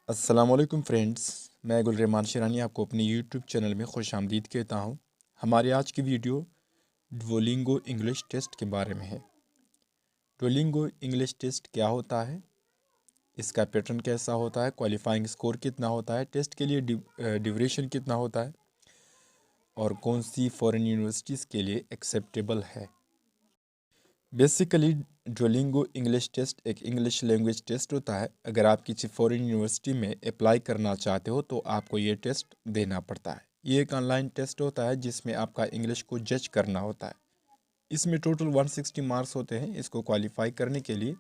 अस्सलामुअलैकुम फ्रेंड्स, मैं गुलरहमान शिरानी आपको अपने यूट्यूब चैनल में खुश आमदीद कहता हूँ। हमारी आज की वीडियो डुओलिंगो इंग्लिश टेस्ट के बारे में है। डुओलिंगो इंग्लिश टेस्ट क्या होता है, इसका पैटर्न कैसा होता है, क्वालिफाइंग स्कोर कितना होता है, टेस्ट के लिए ड्यूरेशन कितना होता है और कौन सी फॉरेन यूनिवर्सिटीज़ के लिए एक्सेप्टेबल है। बेसिकली डुओलिंगो इंग्लिश टेस्ट एक इंग्लिश लैंग्वेज टेस्ट होता है। अगर आप किसी फॉरेन यूनिवर्सिटी में अप्लाई करना चाहते हो तो आपको ये टेस्ट देना पड़ता है। ये एक ऑनलाइन टेस्ट होता है जिसमें आपका इंग्लिश को जज करना होता है। इसमें टोटल 160 मार्क्स होते हैं। इसको क्वालिफाई करने के लिए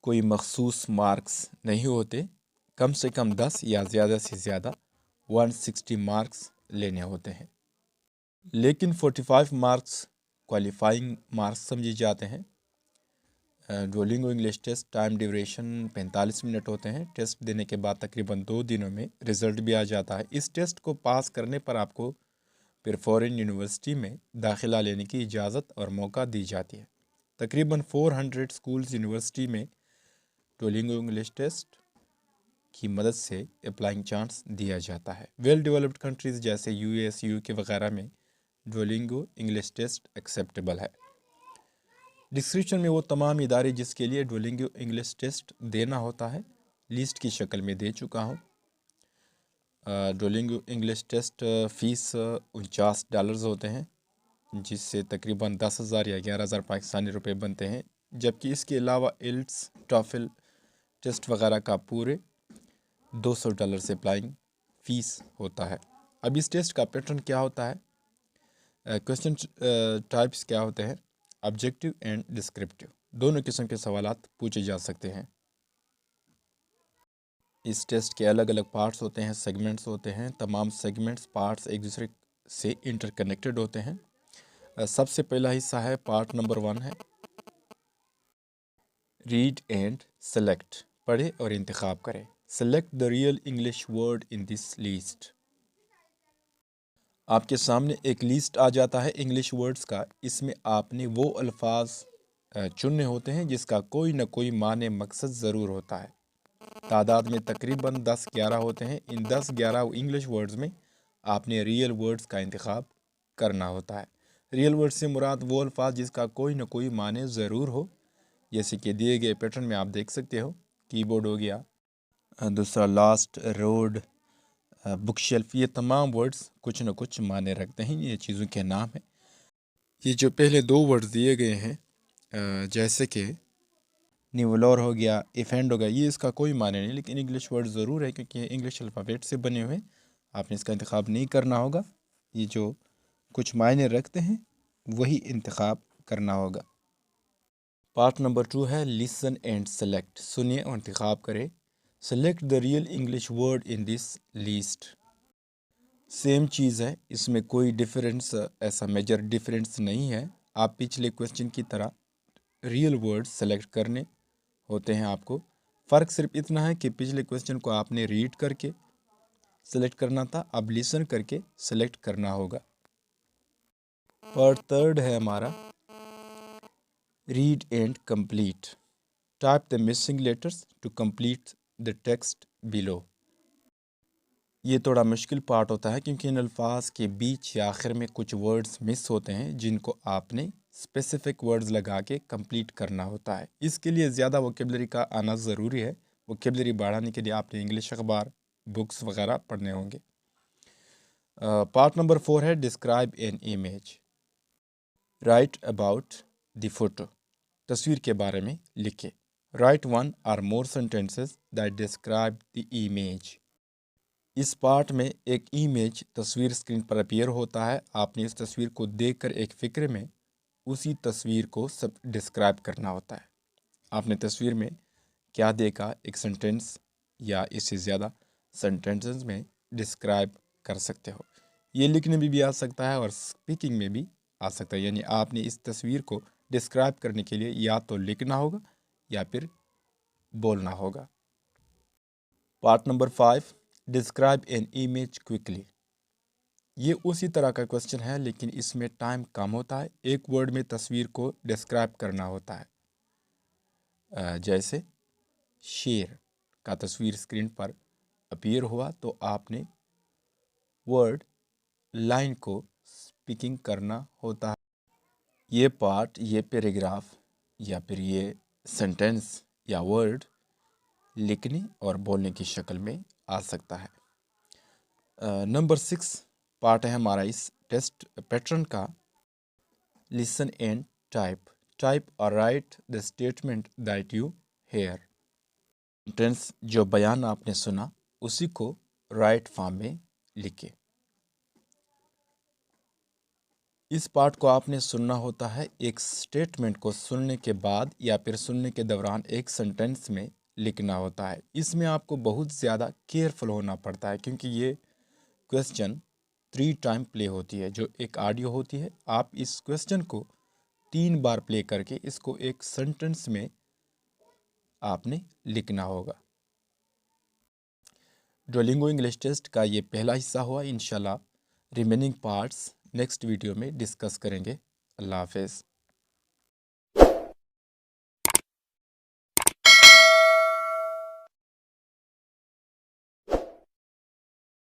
कोई मखसूस मार्क्स नहीं होते, कम से कम 10 या ज़्यादा से ज़्यादा 160 मार्क्स लेने होते हैं। लेकिन 45 मार्क्स क्वालिफाइंग मार्क्स समझे जाते हैं। Duolingo English test time duration 45 minute होते हैं। टेस्ट देने के बाद तकरीबन 2 दिनों में रिज़ल्ट भी आ जाता है। इस टेस्ट को पास करने पर आपको फिर फॉरेन यूनिवर्सिटी में दाखिला लेने की इजाज़त और मौका दी जाती है। तकरीबन 400 स्कूल्स यूनिवर्सिटी में डुओलिंगो इंग्लिश टेस्ट की मदद से अप्लाइंग चांस दिया जाता है। वेल डेवलप्ड कंट्रीज़ जैसे यूएस, यूके वगैरह में डुओलिंगो इंग्लिश टेस्ट एक्सेप्टेबल है। डिस्क्रिप्शन में वो तमाम इदारे जिसके लिए डुओलिंगो इंग्लिश टेस्ट देना होता है लिस्ट की शक्ल में दे चुका हूँ। डुओलिंगो इंग्लिश टेस्ट फ़ीस $49 होते हैं, जिससे तकरीबन 10,000 या 11,000 पाकिस्तानी रुपए बनते हैं। जबकि इसके अलावा इल्ट्स, टॉफिल टेस्ट वगैरह का पूरे $200 से अप्लाइंग फ़ीस होता है। अब इस टेस्ट का पैटर्न क्या होता है, क्वेश्चन टाइप्स क्या होते हैं, ऑब्जेक्टिव एंड डिस्क्रिप्टिव, दोनों किस्म के सवालात पूछे जा सकते हैं। इस टेस्ट के अलग अलग पार्ट्स होते हैं, सेगमेंट्स होते हैं। तमाम सेगमेंट्स, पार्ट्स एक दूसरे से इंटरकनेक्टेड होते हैं। सबसे पहला हिस्सा है, पार्ट नंबर 1 है रीड एंड सेलेक्ट, पढ़े और इंतखाब करें। Select the real English word in this list. आपके सामने एक लिस्ट आ जाता है इंग्लिश वर्ड्स का। इसमें आपने वो अल्फाज चुनने होते हैं जिसका कोई ना कोई माने मकसद ज़रूर होता है। तादाद में तकरीबन 10-11 होते हैं। इन 10-11 इंग्लिश वर्ड्स में आपने रियल वर्ड्स का इंतखाब करना होता है। रियल वर्ड्स से मुराद वो अल्फाज जिसका कोई ना कोई माने ज़रूर हो, जैसे कि दिए गए पैटर्न में आप देख सकते हो। कीबोर्ड हो गया, दूसरा लास्ट, रोड, बुक शेल्फ, ये तमाम वर्ड्स कुछ न कुछ माने रखते हैं। ये चीज़ों के नाम हैं। ये जो पहले 2 वर्ड्स दिए गए हैं, जैसे कि निवलोर हो गया, इफेंड हो गया, ये इसका कोई माने नहीं, लेकिन इंग्लिश वर्ड ज़रूर है क्योंकि ये इंग्लिश अल्फ़ाबेट से बने हुए हैं। आपने इसका इंतखाब नहीं करना होगा। ये जो कुछ मायने रखते हैं वही इंतखाब करना होगा। पार्ट नंबर 2 है लिसन एंड सेलेक्ट, सुनिए और इंतखाब करें। Select the real English word in this list. Same चीज़ है, इसमें कोई डिफरेंस, ऐसा मेजर डिफरेंस नहीं है। आप पिछले क्वेश्चन की तरह रियल वर्ड सेलेक्ट करने होते हैं आपको। फ़र्क सिर्फ इतना है कि पिछले क्वेश्चन को आपने रीड करके सेलेक्ट करना था, अब लिसन करके सेलेक्ट करना होगा। पार्ट 3 है हमारा read and complete. Type the missing letters to complete the text below. ये थोड़ा मुश्किल पार्ट होता है क्योंकि इन अल्फाज के बीच या आखिर में कुछ वर्ड्स मिस होते हैं जिनको आपने स्पेसिफिक वर्ड्स लगा के कंप्लीट करना होता है। इसके लिए ज़्यादा वोकेबलरी का आना ज़रूरी है। वोकेबलरी बढ़ाने के लिए आपने इंग्लिश अखबार, बुक्स वगैरह पढ़ने होंगे। पार्ट नंबर 4 है describe an image. Write about the photo, तस्वीर के बारे में लिखे। राइट 1 और more sentences that describe the image. इस पार्ट में एक इमेज, तस्वीर स्क्रीन पर अपीयर होता है। आपने इस तस्वीर को देखकर एक फ़िक्र में उसी तस्वीर को सब डिस्क्राइब करना होता है। आपने तस्वीर में क्या देखा, एक सेंटेंस या इससे ज़्यादा सेंटेंसेस में डिस्क्राइब कर सकते हो। ये लिखने में भी आ सकता है और स्पीकिंग में भी आ सकता है। यानी आपने इस तस्वीर को डिस्क्राइब करने के लिए या तो लिखना होगा या फिर बोलना होगा। Part number 5 describe an image quickly. ये उसी तरह का क्वेश्चन है लेकिन इसमें टाइम कम होता है। एक वर्ड में तस्वीर को डिस्क्राइब करना होता है। जैसे शेर, का तस्वीर स्क्रीन पर अपीयर हुआ तो आपने वर्ड लाइन को स्पीकिंग करना होता है। ये पार्ट, ये पैराग्राफ या फिर ये सेंटेंस या वर्ड लिखने और बोलने की शक्ल में आ सकता है। नंबर 6 पार्ट है हमारा इस टेस्ट पैटर्न का। लिसन एंड टाइप और write the statement that you hear. Sentence, जो बयान आपने सुना उसी को राइट फॉर्म में लिखे। इस पार्ट को आपने सुनना होता है। एक स्टेटमेंट को सुनने के बाद या फिर सुनने के दौरान एक सेंटेंस में लिखना होता है। इसमें आपको बहुत ज़्यादा केयरफुल होना पड़ता है क्योंकि ये क्वेश्चन 3 टाइम प्ले होती है। जो एक ऑडियो होती है, आप इस क्वेश्चन को 3 बार प्ले करके इसको एक सेंटेंस में आपने लिखना होगा। डुओलिंगो इंग्लिश टेस्ट का ये पहला हिस्सा हुआ। इंशाल्लाह रिमेनिंग पार्ट्स नेक्स्ट वीडियो में डिस्कस करेंगे। अल्लाह हाफिज़।